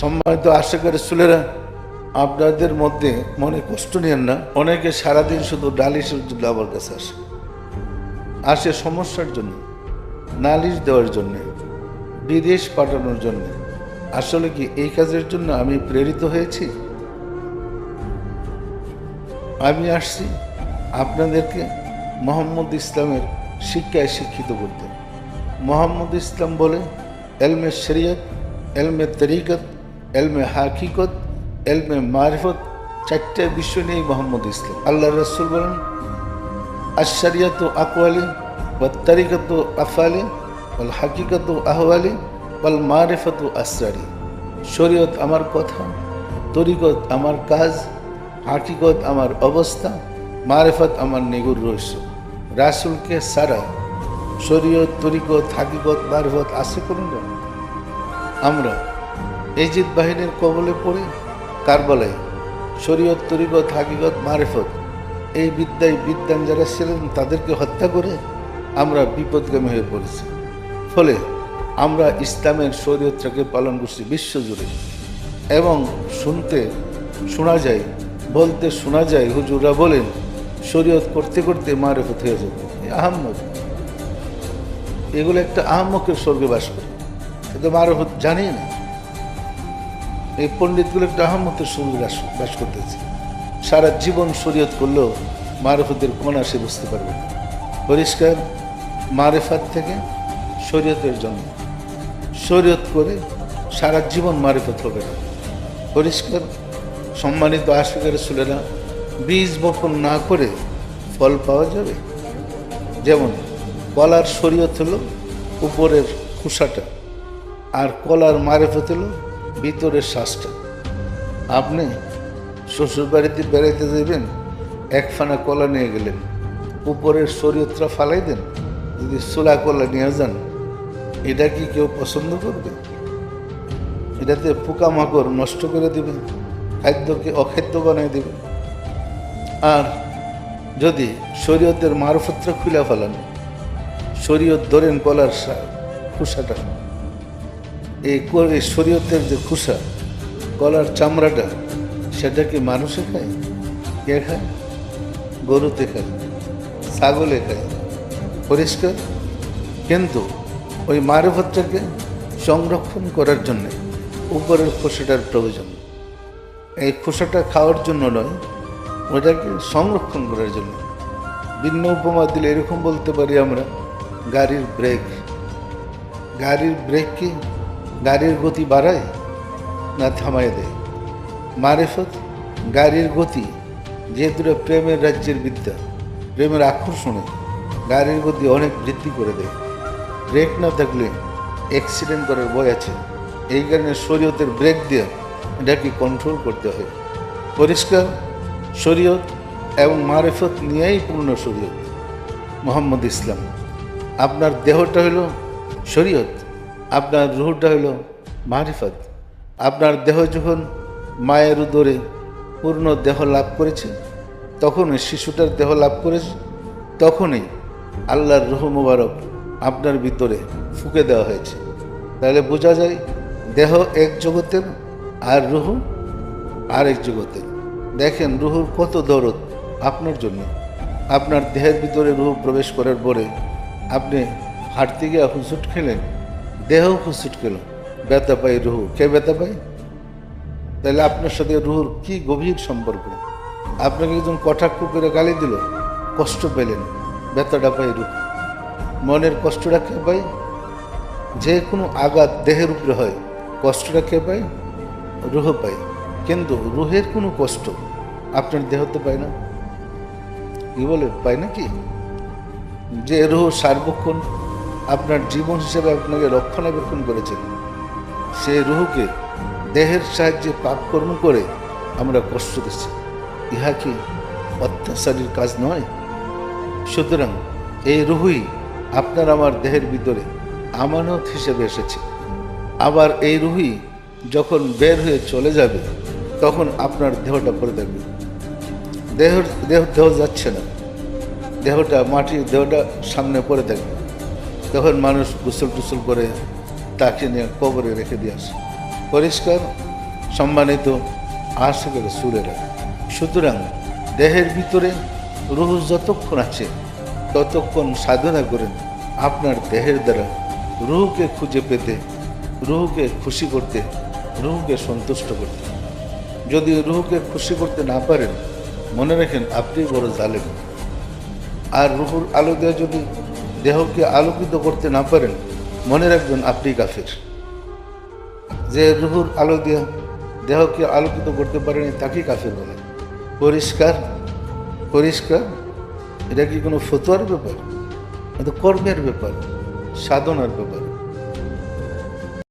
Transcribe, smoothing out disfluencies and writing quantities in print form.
সম্মানিত আশিকের রাসূলেরা, আপনাদের মধ্যে মনে কষ্ট নিয়েন না। অনেকে সারাদিন শুধু নালিশের জন্য আমার কাছে আসে সমস্যার জন্য, নালিশ দেওয়ার জন্যে, বিদেশ পাঠানোর জন্য। আসলে কি এই কাজের জন্য আমি প্রেরিত হয়েছি? আমি আসছি আপনাদেরকে মোহাম্মদ ইসলামের শিক্ষায় শিক্ষিত করতে। মোহাম্মদ ইসলাম বলে এলমে শরিয়ত, এলমে তরিকত, এলমে হাকিকত, এলমে মারিফত, চারটে বিষয় নিয়েই মোহাম্মদ ইসলাম। আল্লাহ রসুল বলেন আশরিয়াত আকওয়ালি ওয়া তরিকত আফআলি ওয়াল হাকিকত আহওয়ালি ওয়াল মারিফত আসরারি। শরীয়ত আমার কথা, তরিকত আমার কাজ, হাকিকত আমার অবস্থা, মারিফত আমার নিগুড় রহস্য। রাসূলকে সারা শরীয়ত, তরিকত, হাকিকত, মারিফত আছে কোনটা? আমরা ইজিদ বাহিনীর কবলে পড়ে কারবালায় শরীয়ত, তরিকত, হাকিকত, মারিফত এই বিদ্যান যারা ছিলেন তাদেরকে হত্যা করে আমরা বিপদগামী হয়ে পড়েছি। ফলে আমরা ইসলামের শরীয়তটাকে পালন করছি বিশ্বজুড়ে। এবং শোনা যায়, বলতে শোনা যায়, হুজুররা বলেন শরীয়ত করতে করতে মারিফত হয়ে যাবে। আহম্মক, এগুলো একটা আহম্মকের স্বর্গে বাস করে, কিন্তু মারিফত জানি না। এই পণ্ডিতগুলো একটা আহম্মকের স্বর্গে বাস করতেছে। সারা জীবন শরীয়ত করলেও মারিফতের কোনা সে বুঝতে পারবে না। পরিষ্কার মারিফত থেকে শরীয়তের জন্য, শরীয়ত করে সারা জীবন মারিফত হবে না। পরিষ্কার সম্মানিত আশিকের রাসূলেরা, বীজ বপন না করে ফল পাওয়া যাবে? যেমন কলার শরীয়ত হলো উপরের খোসাটা, আর কলার মারিফত হলো ভিতরের শ্বাসটা। আপনি শ্বশুর বাড়িতে বেড়াইতে যাবেন, একখানা কলা নিয়ে গেলেন, উপরের শরীয়তটা ফালাই দেন, যদি ছোলা কলা নিয়ে যান, এটা কি কেউ পছন্দ করবে? এটাতে পোকামাকড় নষ্ট করে দেবে, খাদ্যকে অখাদ্য বানিয়ে দেবে। আর যদি শরীয়তের মারফতটা খুলে ফেলান, শরীয়ত ধরেন কলার খোসাটা, এই শরীয়তের যে খোসা, কলার চামড়াটা, সেটা কি মানুষে খায়? কে খায়? গরুতে খায়, ছাগলে খায়। পরিষ্কার। কিন্তু ওই মারফতটাকে সংরক্ষণ করার জন্যে উপরের খোসাটার প্রয়োজন। এই খোসাটা খাওয়ার জন্য নয়, ওটাকে সংরক্ষণ করার জন্য। ভিন্ন উপমা দিলে এরকম বলতে পারি আমরা, গাড়ির ব্রেক। গাড়ির ব্রেক কি গাড়ির গতি বাড়ায় না থামায় দেয়? মারিফত গাড়ির গতি, যেহেতু প্রেমের রাজ্যের বিদ্যা, প্রেমের আকর্ষণে গাড়ির গতি অনেক বৃদ্ধি করে দেয়। ব্রেক না থাকলে অ্যাক্সিডেন্ট করার ভয় আছে। এই কারণে শরীয়তের ব্রেক দিয়ে এটাকে কন্ট্রোল করতে হয়। পরিষ্কার শরীয়ত এবং মারিফত নিয়েই পূর্ণ শরীয়ত মোহাম্মদ ইসলাম। আপনার দেহটা হলো শরীয়ত, আপনার রুহটা হলো মারিফত। আপনার দেহ যখন মায়ের উদরে পূর্ণ দেহ লাভ করেছে, তখনই শিশুটার দেহ লাভ করেছে, তখনই আল্লাহর রুহ মুবারক আপনার ভিতরে ফুঁকে দেওয়া হয়েছে। তাহলে বোঝা যায় দেহ এক জগতের আর রুহ আরেক জগতের। দেখেন রুহুর কত দরদ আপনার জন্য। আপনার দেহের ভিতরে রুহ প্রবেশ করার পরে আপনি হাঁটতে গিয়ে হুঁচুট খেলেন, দেহ হুঁচুট খেল, ব্যথা পায় রুহু। কে ব্যথা পায়? তাহলে আপনার সাথে রুহুর কি গভীর সম্পর্ক। আপনাকে একজন কটাক্ষ করে গালি দিল, কষ্ট পেলেন, ব্যথাটা পায় রুহ। মনের কষ্টটা কে পায়? যে কোনো আঘাত দেহের উপরে হয়, কষ্টটা কে পায়? রুহ পায়। কিন্তু রুহের কোনো কষ্ট আপনার দেহ তো পায় না। কি বলে পায় না? কি যে রুহ সার্বক্ষণ আপনার জীবন হিসেবে আপনাকে রক্ষণাবেক্ষণ করেছেন, সে রুহকে দেহের সাহায্যে পাপকর্ম করে আমরা কষ্ট দিচ্ছি। ইহা কি অত্যাচারীর কাজ নয়? সুতরাং এই রুহই আপনার আমার দেহের ভিতরে আমানত হিসেবে এসেছে। আবার এই রুহই যখন বের হয়ে চলে যাবে, তখন আপনার দেহটা পড়ে থাকবে। দেহ যাচ্ছে না, দেহটা মাটির দেহটা সামনে পড়ে থাকবে। তখন মানুষ গোসল টুসল করে তাকে নিয়ে কবরে রেখে দিয়ে আসে। পরিষ্কার সম্মানিত আশিকের সুরেরা। সুতরাং দেহের ভিতরে রুহ যতক্ষণ আছে ততক্ষণ সাধনা করেন আপনার দেহের দ্বারা রুহকে খুঁজে পেতে, রুহকে খুশি করতে, রুহকে সন্তুষ্ট করতে। যদি রুহকে খুশি করতে না পারেন, মনে রাখেন আপনি বড় জালেম। আর রুহুর আলো দিয়ে যদি দেহকে আলোকিত করতে না পারেন, মনে রাখবেন আপনি কাফের। যে রুহুর আলো দিয়ে দেহকে আলোকিত করতে পারেনি তাকে কাফের বলে। পরিষ্কার পরিষ্কার, এটা কি কোনো ফতোয়ার ব্যাপার? এটা কর্মের ব্যাপার, সাধনার ব্যাপার।